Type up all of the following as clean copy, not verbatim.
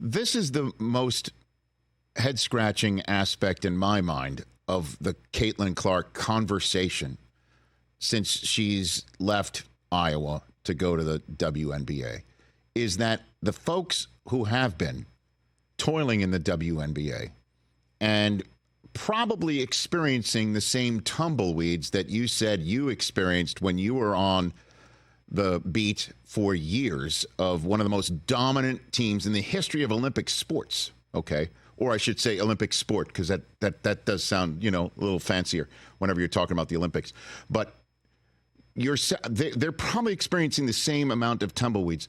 This is the most head-scratching aspect in my mind of the Caitlin Clark conversation since she's left Iowa to go to the WNBA, is that the folks who have been toiling in the WNBA and probably experiencing the same tumbleweeds that you said you experienced when you were on the beat for years of one of the most dominant teams in the history of Olympic sports, okay? Or I should say Olympic sport, because that does sound, a little fancier whenever you're talking about the Olympics. But they're probably experiencing the same amount of tumbleweeds,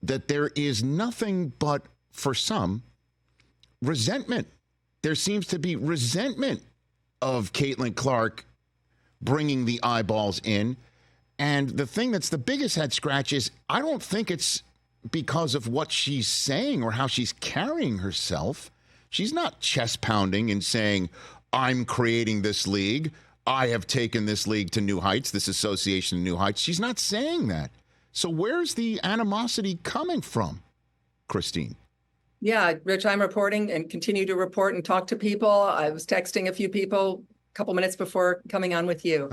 that there is nothing but, for some, resentment. There seems to be resentment of Caitlin Clark bringing the eyeballs in. And the thing that's the biggest head scratch is I don't think it's because of what she's saying or how she's carrying herself. She's not chest pounding and saying, I'm creating this league. I have taken this league to new heights, this association to new heights. She's not saying that. So where's the animosity coming from, Christine? Yeah, Rich, I'm reporting and continue to report and talk to people. I was texting a few people a couple minutes before coming on with you.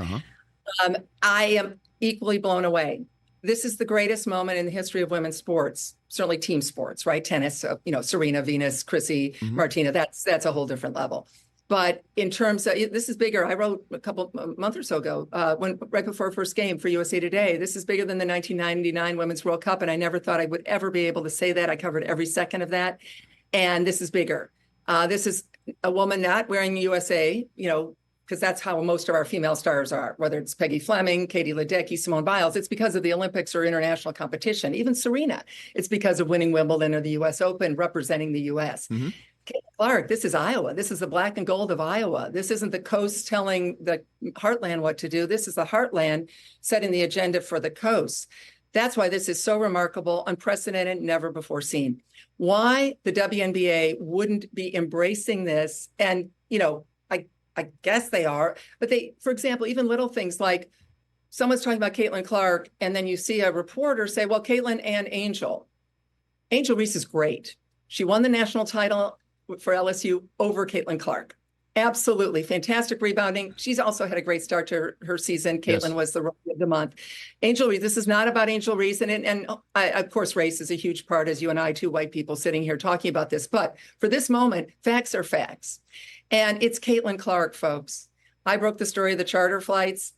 I am equally blown away. This is the greatest moment in the history of women's sports, certainly team sports, right? Tennis, Serena, Venus, Chrissy, Martina, that's a whole different level. But in terms of, this is bigger. I wrote a month or so ago, right before our first game for USA Today, this is bigger than the 1999 Women's World Cup. And I never thought I would ever be able to say that. I covered every second of that. And this is bigger. This is a woman not wearing USA, because that's how most of our female stars are, whether it's Peggy Fleming, Katie Ledecky, Simone Biles. It's because of the Olympics or international competition. Even Serena, it's because of winning Wimbledon or the U.S. Open, representing the U.S. Caitlin Clark, this is Iowa. This is the black and gold of Iowa. This isn't the coast telling the heartland what to do. This is the heartland setting the agenda for the coast. That's why this is so remarkable, unprecedented, never before seen. Why the WNBA wouldn't be embracing this, and, I guess they are, but for example, even little things like someone's talking about Caitlin Clark, and then you see a reporter say, well, Caitlin and Angel Reese is great. She won the national title for LSU over Caitlin Clark. Absolutely. Fantastic rebounding. She's also had a great start to her season. Caitlin was the rookie of the month. Angel Reese, this is not about Angel Reese. And of course, race is a huge part, as you and I, two white people sitting here talking about this. But for this moment, facts are facts. And it's Caitlin Clark, folks. I broke the story of the charter flights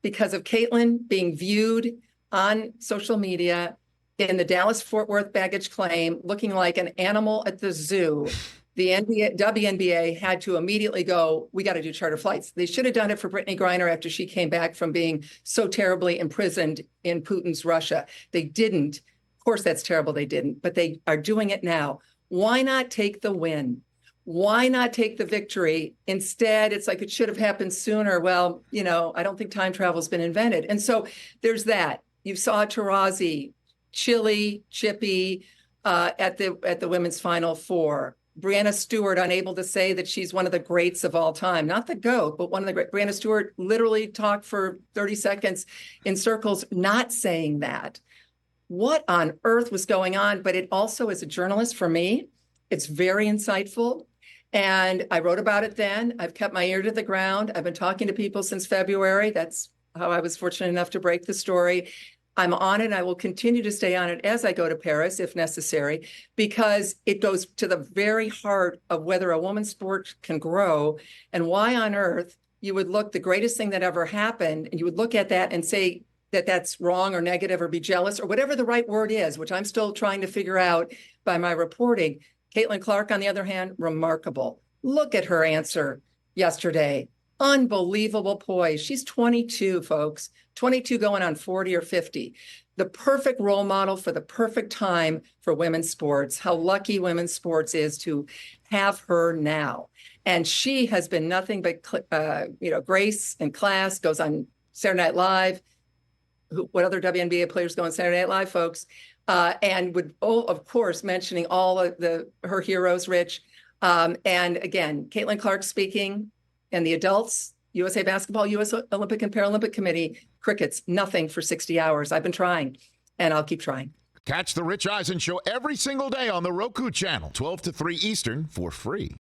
because of Caitlin being viewed on social media in the Dallas-Fort Worth baggage claim, looking like an animal at the zoo. The WNBA had to immediately go, we got to do charter flights. They should have done it for Brittany Griner after she came back from being so terribly imprisoned in Putin's Russia. They didn't. Of course, that's terrible they didn't, but they are doing it now. Why not take the win? Why not take the victory? Instead, it's like it should have happened sooner. Well, I don't think time travel has been invented. And so there's that. You saw Taurasi, chilly, chippy at the women's Final Four. Brianna Stewart unable to say that she's one of the greats of all time. Not the GOAT, but one of the great. Brianna Stewart literally talked for 30 seconds in circles, not saying that. What on earth was going on? But it also, as a journalist, for me, it's very insightful. And I wrote about it then. I've kept my ear to the ground. I've been talking to people since February. That's how I was fortunate enough to break the story. I'm on it, and I will continue to stay on it as I go to Paris, if necessary, because it goes to the very heart of whether a women's sport can grow and why on earth you would look the greatest thing that ever happened, and you would look at that and say that that's wrong or negative or be jealous or whatever the right word is, which I'm still trying to figure out by my reporting. Caitlin Clark, on the other hand, remarkable. Look at her answer yesterday. Unbelievable poise. She's 22, folks. 22 going on 40 or 50. The perfect role model for the perfect time for women's sports. How lucky women's sports is to have her now. And she has been nothing but, grace and class, goes on Saturday Night Live. What other WNBA players go on Saturday Night Live, folks? And would, of course, mentioning all of her heroes, Rich. And again, Caitlin Clark speaking, and the adults, USA Basketball, US Olympic and Paralympic Committee, crickets, nothing for 60 hours. I've been trying, and I'll keep trying. Catch the Rich Eisen Show every single day on the Roku channel, 12 to 3 Eastern, for free.